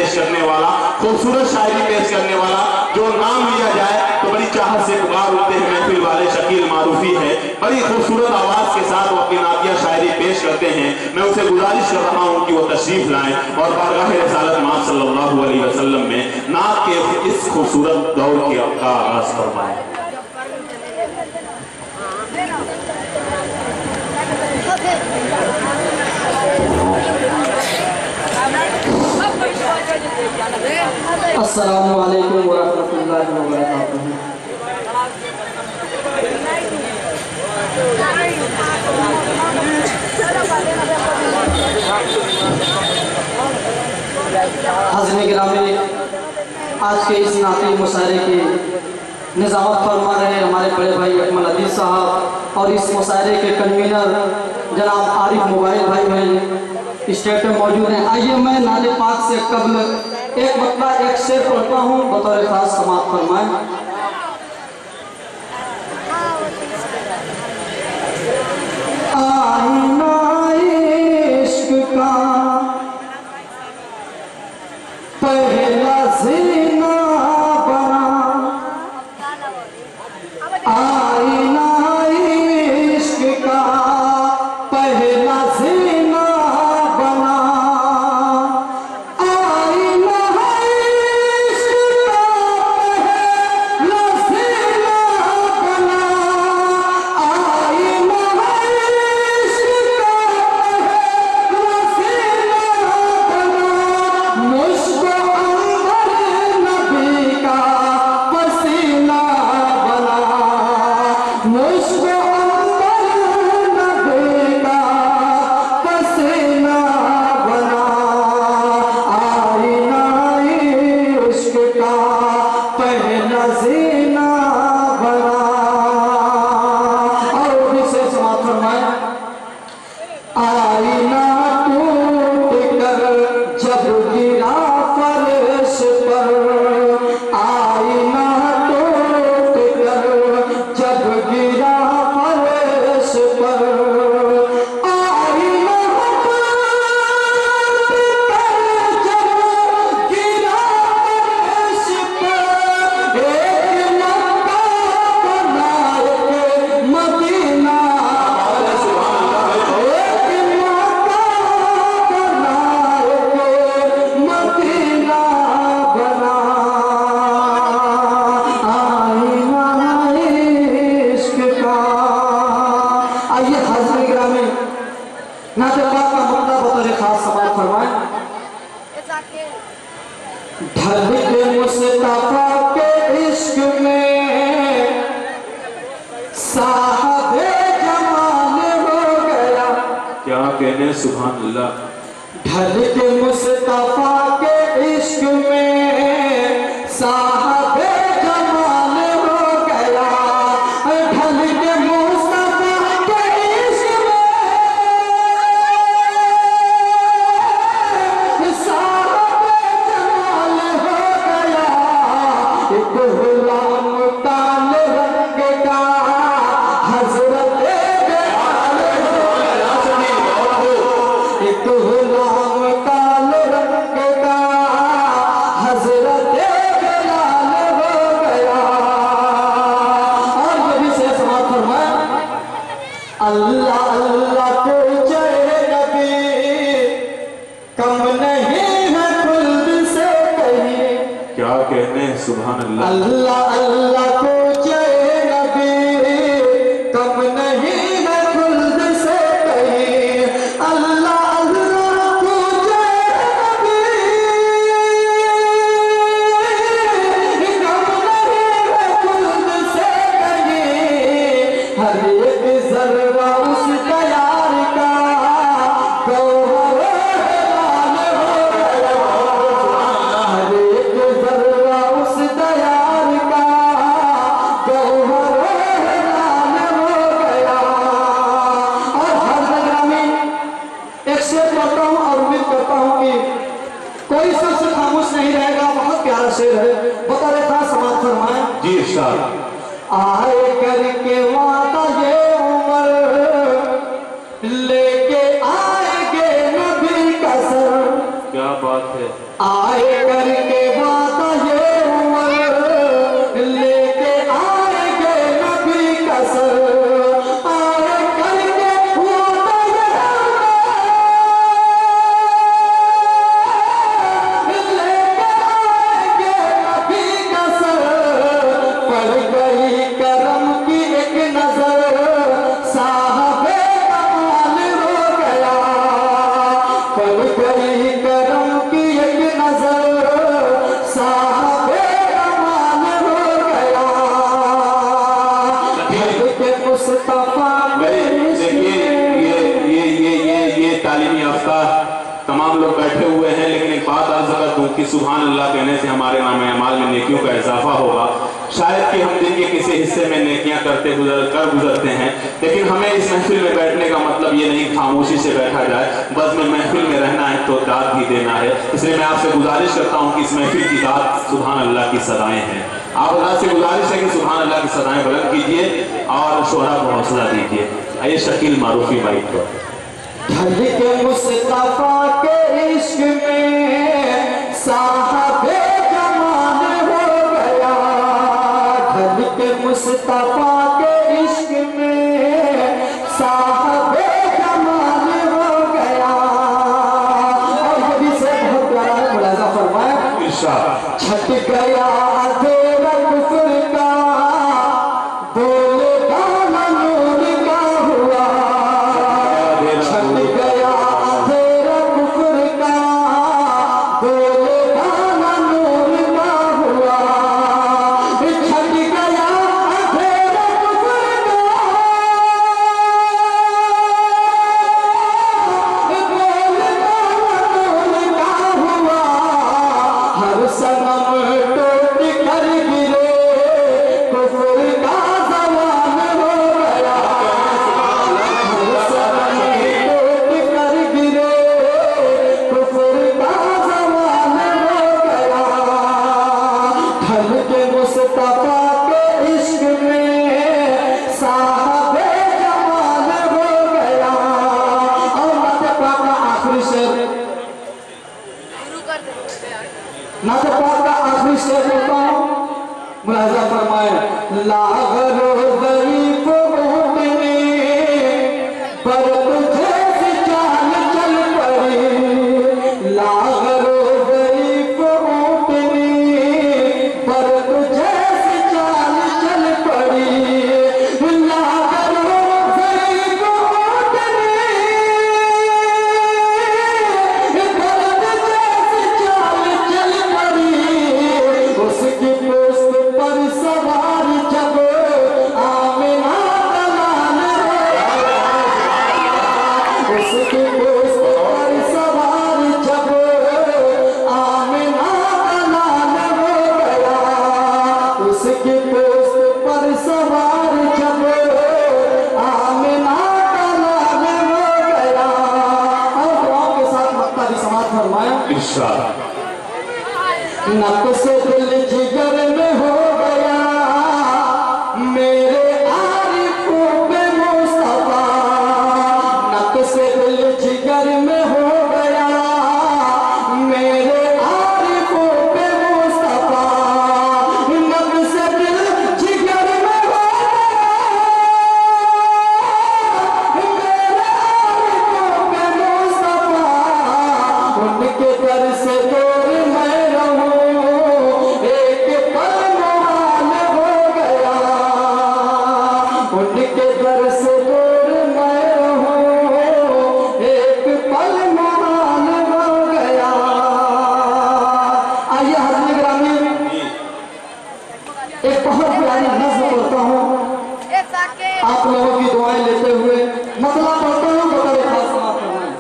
पेश करने वाला, खूबसूरत शायरी पेश करने वाला, जो नाम लिया जाए तो बड़ी चाहत से पुकार उठते हैं महफिल वाले, शकील मारूफी है। बड़ी खूबसूरत आवाज के साथ वो अपनी नातिया शायरी पेश करते हैं। मैं उसे गुजारिश कर रहा हूँ कि वो तशरीफ लाएं और बारगाह रिसालत मां सल्लल्लाहु अलैहि वसल्लम में नात के इस खूबसूरत दौर का आगाज फरमाएं। अस्सलामु अलैकुम व रहमतुल्लाहि व बरकातुहू। हाज़िरीन गिरामी, आज के इस नाती मुशायरे की निज़ामत फरमा रहे हमारे बड़े भाई अकमल अदीस साहब और इस मुशायरे के कन्वीनर जनाब आरिफ मोबाइल भाई हैं, स्टेज पे मौजूद हैं। आइए मैं नाले पाक से कब्ल एक मतला एक शेर पढ़ता हूँ, बतौर खास समाप्त फरमाएं। आईना इश्क का पहला ज़ीना बना, आईना इश्क का पहला ज़ीना बना, आईना इश्क का पहला ज़ीना बना, आईना इश्क का पहला ज़ीना बना, मुझको अंदर नबी का पसीना बना, मुझको अंदर नबी का पसीना बना, आईना इश्क का पहला ज़ीना बना। और इसे समाप्त फरमाएं। आईना टूट कर जब गिरा फर्श पर, आईना टूट कर जब गिरा फर्श पर, आईना टूट कर जब गिरा फर्श पर, एक मक्का बनाए के मदीना, मदीना बना, आईना इश्क का। आइए हाज़िरीन गिरामी, नाते पाक का मक्ता बतौर खास समाप्त फरमाएं। ढल के मुस्तफा के इश्क में साहबे जमाल हो गया, क्या कहने सुभान अल्लाह। ढल के मुस्तफा के इश्क में साहबे जमाल हो गया, ढल के मुस्तफा के इश्क में साहबे जमाल हो गया, एक गुलाम काल रंग का हजरत बेलाल हो गया, एक गुलाम काल रंग का हजरत बेलाल हो गया। और ये भी से समाप्त फरमाएं। अल्लाह अल्लाह पूछे नबी, कम नहीं है खुल्द से कहीं, क्या कहने सुभान अल्लाह। अल्लाह अल्लाह पूछे नबी, कम नहीं है खुल्द से कहीं, अल्लाह अल्लाह पूछे नबी, कम नहीं है खुल्द से कहीं, हर एक जर्रा उस तैयार का गौहर लाल हो गया, हर एक जर्रा उस तैयार का गौहर लाल हो गया। और हर जगह में एक शेर पढ़ता हूँ और उम्मीद करता हूँ कि कोई शख्स खामोश नहीं रहेगा। बहुत प्यारा शेर है, बतौर खास समाप्त फरमाएं। जी इरशाद। आए करके वादा ये उम्र लेके आएंगे नबी का सर, क्या बात है। आए तमाम लोग बैठे हुए हैं, लेकिन एक बात अर्ज कर दूं कि सुभान अल्लाह कहने से हमारे नाम अमाल में नेकियों का इजाफा होगा। शायद कि हम दिन के किसी हिस्से में नेकियां गुजरते हैं, लेकिन हमें इस महफिल में बैठने का मतलब ये नहीं खामोशी से बैठा जाए, बस में महफिल में रहना है तो दाद भी देना है। इसलिए मैं आपसे गुजारिश करता हूँ कि इस महफिल की दाद सुभान अल्लाह की सदाएं हैं। आप अल्लाह से गुजारिश है कि सुभान अल्लाह की सदाएं बुलंद कीजिए और शोहरा को हौसला दीजिए। आइए शकील मारूफी माइक पर। ढल के मुस्तफा के इश्क में साहबे जमाल हो गया, ढल के मुस्तफा के इश्क में साहबे जमाल हो गया। और ये भी से बहुत प्यारा मुलाजा फरमाया, इरशाद छट गया अंधेरा कुफ्र का, बोले गाना नूर का हुआ, छट गया अंधेरा कुफ्र का, बोले गाना नूर का हुआ, छट गया अंधेरा कुफ्र का, बोले गाना नूर का हुआ, हर सनम टूट कर गिरे, कुफ्र का ज़वान हो गया, हर सनम टूट कर गिरे, कुफ्र का ज़वान हो गया। ढल के मुस्तफा के इश्क में साहबे जमाल हो गया। और नाते पाक का आखिरी शेर, नाते पाक का आखिरी शेर बोलता हूँ, मुलाजा फरमाए। लागरो ज़रीफ़ ऊँटनी पर तुझे से चाल चल पड़ी, लागरो ज़रीफ़ ऊँटनी पर तुझे से चाल चल पड़ी, लागरो ज़रीफ़ ऊँटनी पर तुझे से चाल चल पड़ी, उसकी पोस्ट पर सवार जब आमिना का लाल हो गया, उसकी पोस्ट पर सवार जब आमिना का लाल हो गया, उसकी पोस्ट पर सवार जब आमिना का लाल हो गया। और दुआओं के साथ मक्का भी समाप्त फरमाया, इरशाद नक्श दिल जिगर में हो गया, मेरे आरिफों पे मुस्तफा, नक्श दिल जिगर में हो गया, मेरे आरिफों पे मुस्तफा, नक्श दिल जिगर में हो गया, मेरे आरिफों पे मुस्तफा, उनके दर से दूर मैं रहूं, एक पल मुहाल हो गया, उनके दर से दूर मैं रहूं, एक पल मुहाल हो गया। आइए हाज़िर गिरामी, एक बहुत प्यारी नज़्म पढ़ता हूँ, आप लोगों की दुआएं लेते हुए मतलब पढ़ता हूँ, बता खास समाप्त करना है।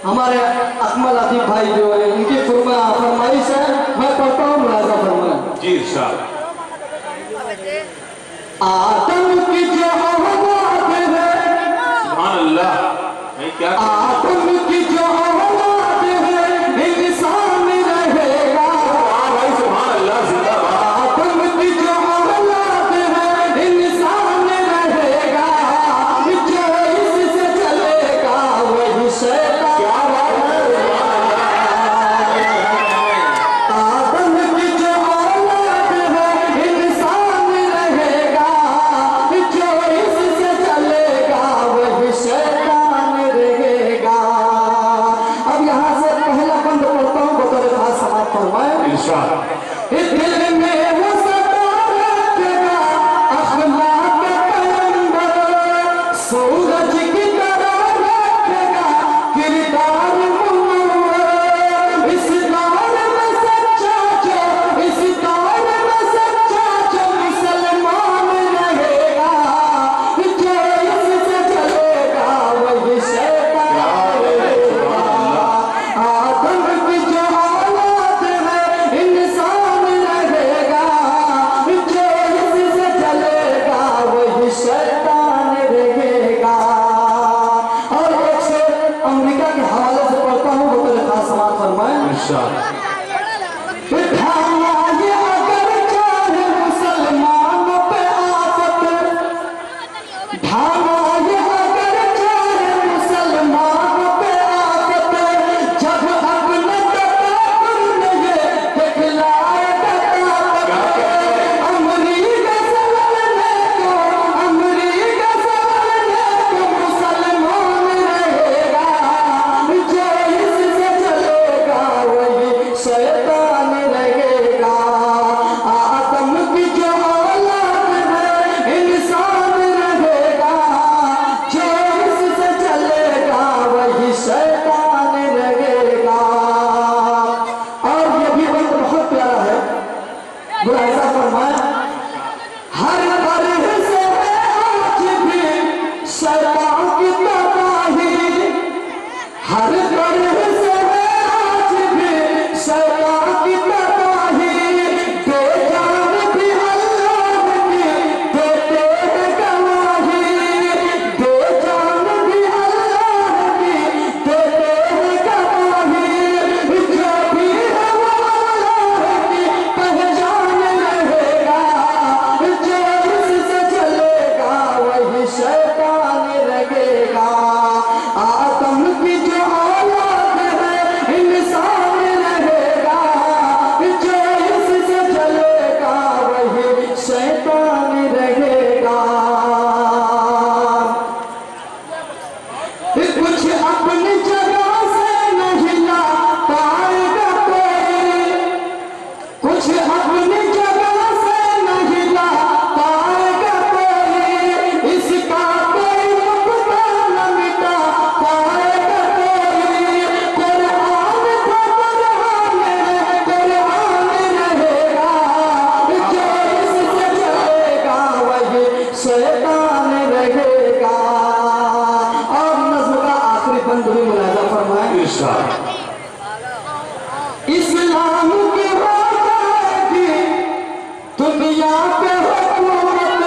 हमारे अकमल अतीफ भाई जो है उनकी फरमाइश है, मैं पढ़ता हूँ, मुलाजा फरमाएं। जी इरशाद। आदम की जो औलाद है, सुभान अल्लाह। नहीं क्या आदम की जो औलाद है, इंसान रहेगा, भाई सुभान अल्लाह जिंदाबाद। आदम की जो औलाद है, इंसान रहेगा, जो इससे चलेगा वही शैतान। क्या बात है, आदम की जो औलाद है, इंसान रहेगा, जो इससे चलेगा वही शैतान रहेगा। अब यहाँ से पहला बंद पढ़ता हूँ, बतौर खास समाप्त फरमाएं। इरशाद। दिल में वो सदा रखेगा अखलाक पैगंबर, सूरज की तरह रखेगा किरदार मुनव्वर, इस दौर में सच्चा जो, इस दौर में सच्चा जो मुसलमान रहेगा, जो इससे चलेगा वही शैतान रहेगा। इस्लाम की हो जाएगी दुनिया पे हुकूमत,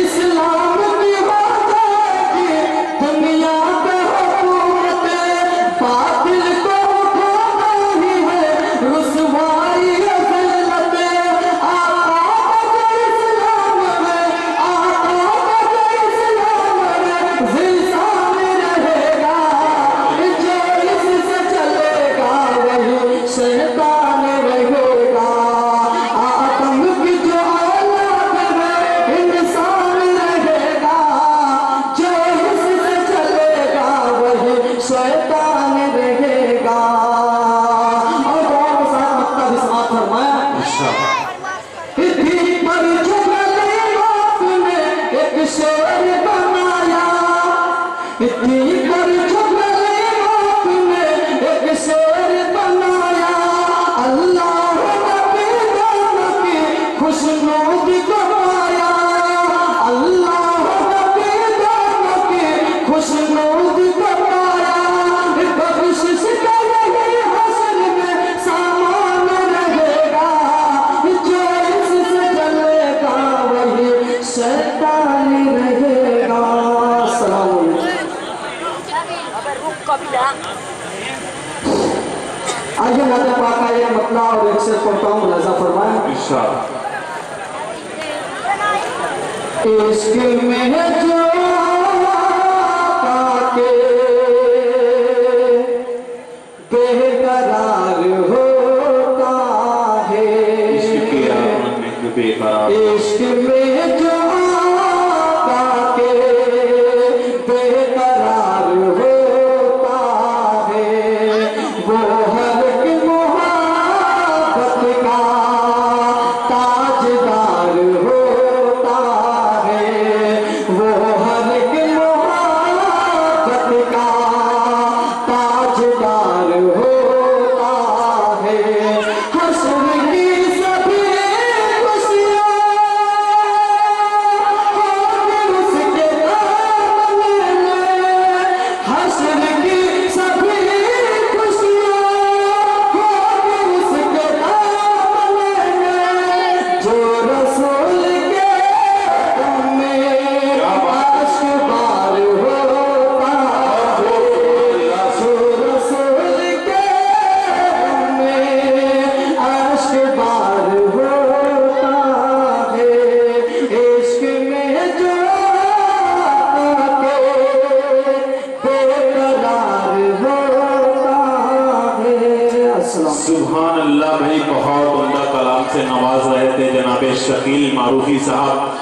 इस्लाम की हो जाएगी दुनिया पे हुकूमत, बातिल को उठाना ही है रुसवाई ज़िल्लत। आका का इस्लाम है, आका का इस्लाम है, ज़िल्ज़ाल रहेगा जो इससे चलेगा वही शैतान रहेगा। आदम की जो औलाद है इंसान रहेगा, जो इससे चलेगा वही शैतान रहेगा। और दुआ के साथ मक्का भी समाप्त फरमाया। इतनी पर जुगले आपने एक शेर बनाया, इतनी पर जुगले आपने एक शेर बनाया। अल्लाह नबी दोनों की खुशनूद को पाया, अल्लाह नबी दोनों की खुशनूद को पाया। बख्शिश का यही हश्र में सामान रहेगा, जो इससे चलेगा वही शैतान रहेगा। अस्सलाम आइए नाते पाक का एक मतला और एक शेर पढ़ता हूँ, मुलाजा फरमाएं। इश्क में जो पाके बेकरार होता है, इश्क में जो पाके बेकरार होता है, वो हर की मोहब्बत का ताजदार होता है, वो हर की मोहब्बत का ताजदार होता है। हश्र की सभी खुशियाँ होंगी उसके दामन में, हश्र की सभी खुशियाँ होंगी उसके दामन में। जो रसूल के दम में अश्कबार होता है, जो रसूल के नवाज रहे थे जनाब शकील मारूफी साहब।